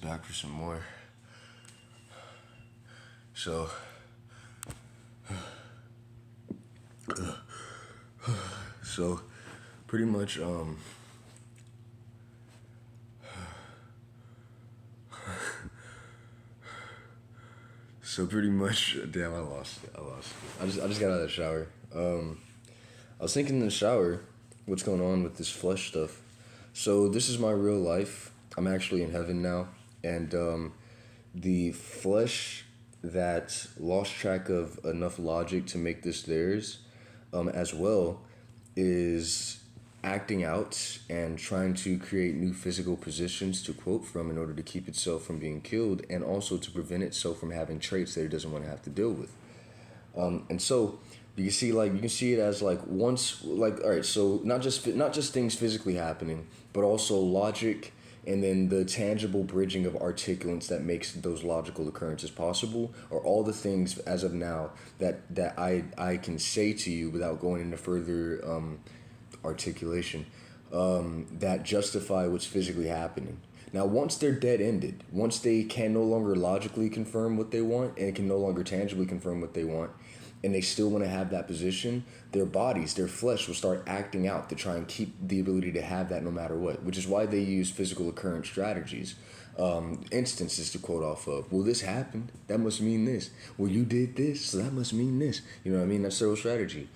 back for some more. So, so pretty much, damn, I lost it. I just got out of the shower. I was thinking in the shower, what's going on with this flesh stuff. So this is my real life. I'm actually in heaven now, and the flesh that lost track of enough logic to make this theirs, as well, is acting out and trying to create new physical positions to quote from in order to keep itself from being killed and also to prevent itself from having traits that it doesn't want to have to deal with. And so you can see it as like once like all right, so not just things physically happening, but also logic and then the tangible bridging of articulants that makes those logical occurrences possible are all the things as of now that I can say to you without going into further articulation that justify what's physically happening. Now, once they're dead-ended, once they can no longer logically confirm what they want and can no longer tangibly confirm what they want, and they still want to have that position, their bodies, their flesh will start acting out to try and keep the ability to have that no matter what, which is why they use physical occurrence strategies, instances to quote off of. Well, this happened, that must mean this. Well, you did this, so that must mean this. You know what I mean? That's their whole strategy.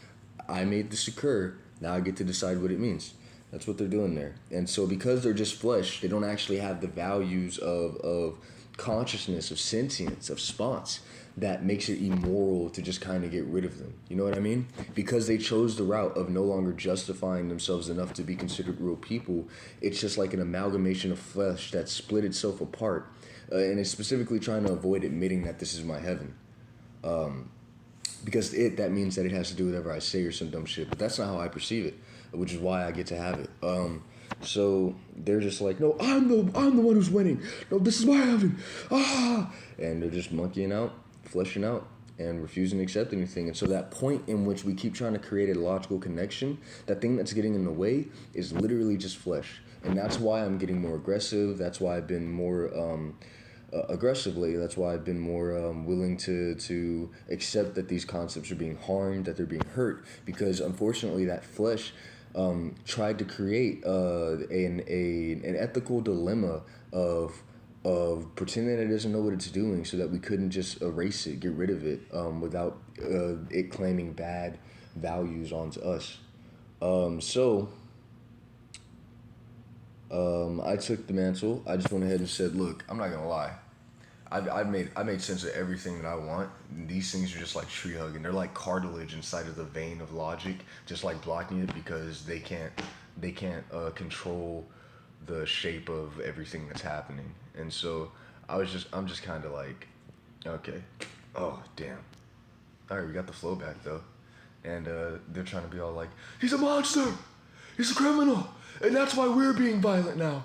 I made this occur, now I get to decide what it means. That's what they're doing there. And so because they're just flesh, they don't actually have the values of consciousness, of sentience, of sponse that makes it immoral to just kind of get rid of them. You know what I mean? Because they chose the route of no longer justifying themselves enough to be considered real people, it's just like an amalgamation of flesh that split itself apart. And it's specifically trying to avoid admitting that this is my heaven. Because that means that it has to do with whatever I say or some dumb shit. But that's not how I perceive it, which is why I get to have it. So they're just like, no, I'm the one who's winning. No, this is my heaven. And they're just monkeying out, fleshing out, and refusing to accept anything. And so that point in which we keep trying to create a logical connection, that thing that's getting in the way is literally just flesh. And that's why I'm getting more aggressive. That's why I've been more aggressively. That's why I've been more willing to accept that these concepts are being harmed, that they're being hurt, because unfortunately that flesh tried to create an ethical dilemma of pretending that it doesn't know what it's doing, so that we couldn't just erase it, get rid of it, without it claiming bad values onto us. I took the mantle. I just went ahead and said, look, I'm not gonna lie. I made sense of everything that I want. And these things are just like tree hugging. They're like cartilage inside of the vein of logic, just like blocking it because they can't control the shape of everything that's happening. And so I'm just kind of like, okay, oh damn. All right, we got the flow back though, and they're trying to be all like, he's a monster, he's a criminal, and that's why we're being violent now,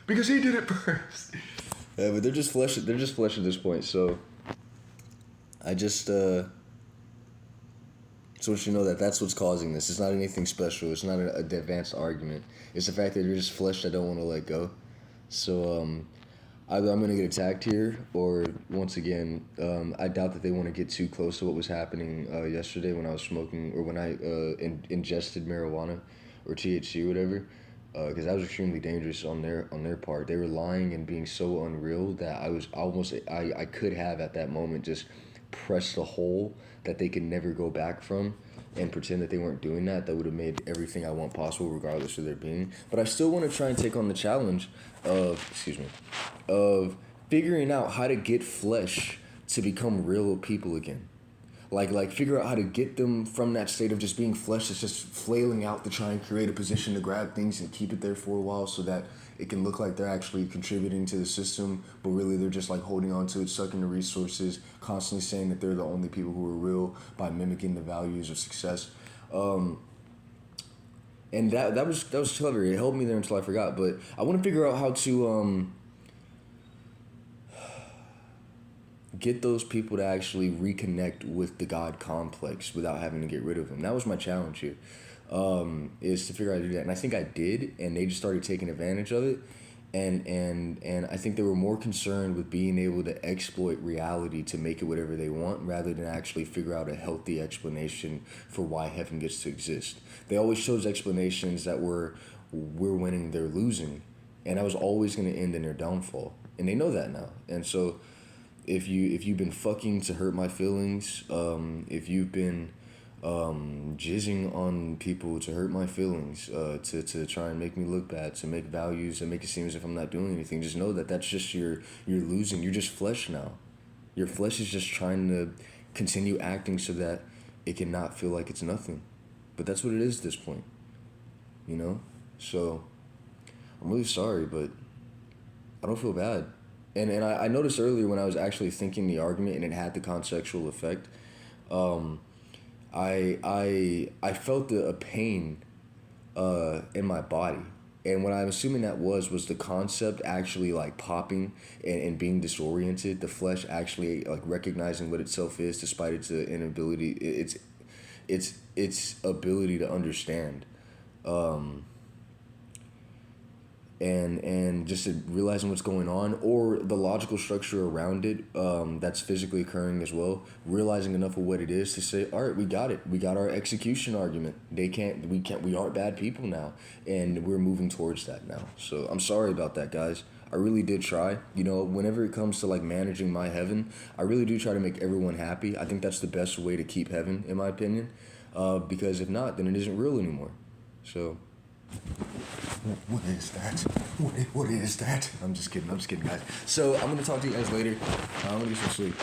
because he did it first. Yeah, but they're just flesh. They're just flesh at this point. So I just so you know that's what's causing this. It's not anything special. It's not an advanced argument. It's the fact that they're just flesh that don't want to let go. So either I'm gonna get attacked here, or once again, I doubt that they want to get too close to what was happening yesterday when I was smoking, or when I ingested marijuana or THC or whatever. Because that was extremely dangerous on their part. They were lying and being so unreal that I could have at that moment just pressed the hole that they could never go back from and pretend that they weren't doing that. That would have made everything I want possible regardless of their being. But I still want to try and take on the challenge of figuring out how to get flesh to become real people again. Like figure out how to get them from that state of just being flesh that's just flailing out to try and create a position to grab things and keep it there for a while so that it can look like they're actually contributing to the system, but really they're just like holding on to it, sucking the resources, constantly saying that they're the only people who are real by mimicking the values of success. And that was clever. It helped me there until I forgot. But I want to figure out how to get those people to actually reconnect with the God complex without having to get rid of them. That was my challenge here, is to figure out how to do that. And I think I did, and they just started taking advantage of it. And I think they were more concerned with being able to exploit reality to make it whatever they want rather than actually figure out a healthy explanation for why heaven gets to exist. They always chose explanations that were we're winning, they're losing, and that was always going to end in their downfall. And they know that now. And so if you've been fucking to hurt my feelings, if you've been jizzing on people to hurt my feelings, to try and make me look bad, to make values and make it seem as if I'm not doing anything, just know that that's just you're losing. You're just flesh now. Your flesh is just trying to continue acting so that it cannot feel like it's nothing. But that's what it is at this point, you know? So I'm really sorry, but I don't feel bad. And I noticed earlier when I was actually thinking the argument and it had the contextual effect, um, I felt a pain in my body. And what I'm assuming that was the concept actually like popping and being disoriented, the flesh actually like recognizing what itself is despite its inability, its ability to understand. Um, and just realizing what's going on or the logical structure around it, that's physically occurring as well, realizing enough of what it is to say, all right, we got it, we got our execution argument, we aren't bad people now, and we're moving towards that now. So I'm sorry about that, guys. I really did try. You know, whenever it comes to like managing my heaven, I really do try to make everyone happy. I think that's the best way to keep heaven, in my opinion, because if not, then it isn't real anymore. So what is that? What is that? I'm just kidding, guys. So I'm gonna talk to you guys later. I'm gonna get some sleep.